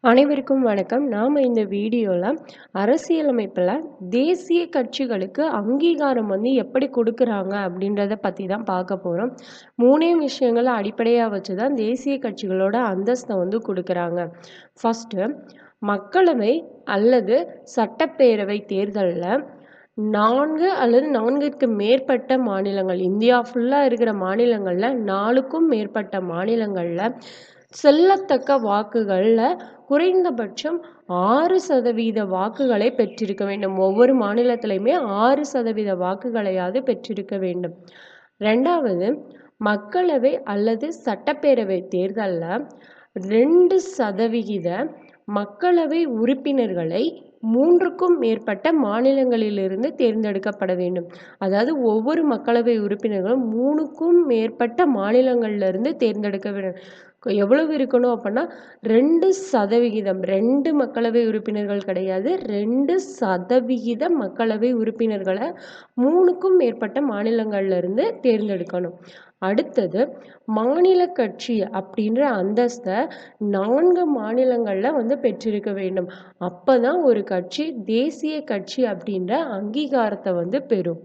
அனைவருக்கும் வணக்கம். நாம இந்த வீடியோல அரசியலமைப்புல தேசிய கட்சிகளுக்கு அங்கீகாரம் எப்படி குடுக்குறாங்க அப்படின்றத பத்தி தான் பார்க்க போறோம். 3 விஷயங்கள அடிப்படையா வச்சு தான் தேசிய கட்சிகளோட அந்தஸ்த குடுக்குறாங்க. ஃபர்ஸ்ட்டு மக்களவை அல்லது சட்டப்பேரவை தேர்தல்ல 4 அல்லது 4ற்கு மேற்பட்ட மாநிலங்கள், இந்தியா ஃபுல்லா இருக்கிற மாநிலங்கள்ல 4க்கும் மேற்பட்ட மாநிலங்கள்ல செல்லத்தக்க வாக்குகள்ல குறைந்தபட்சம் 6% வாக்குகளை பெற்றிருக்க வேண்டும். ஒவ்வொரு மாநிலத்திலையுமே 6% வாக்குகளையாவது பெற்றிருக்க வேண்டும். 2வது, மக்களவை அல்லது சட்டப்பேரவை தேர்தல்ல 2% மக்களவை உறுப்பினர்களை 3க்கும் மேற்பட்ட மாநிலங்களிலிருந்து தேர்ந்தெடுக்கப்பட வேண்டும். அதாவது ஒவ்வொரு மக்களவை உறுப்பினர்களும் 3க்கும் மேற்பட்ட மாநிலங்கள்ல இருந்து தேர்ந்தெடுக்க வேண்டும். எவ்வளவு இருக்கணும் அப்படின்னா 2%, 2 மக்களவை உறுப்பினர்கள் கிடையாது, 2% மக்களவை உறுப்பினர்களை 3க்கும் மேற்பட்ட மாநிலங்கள்ல இருந்து தேர்ந்தெடுக்கணும். அடுத்தது, மாநில கட்சி அப்படின்ற அந்தஸ்த 4 மாநிலங்கள்ல பெற்றிருக்க வேண்டும். அப்பதான் ஒரு கட்சி தேசிய கட்சி அப்படின்ற அங்கீகாரத்தை பெறும்.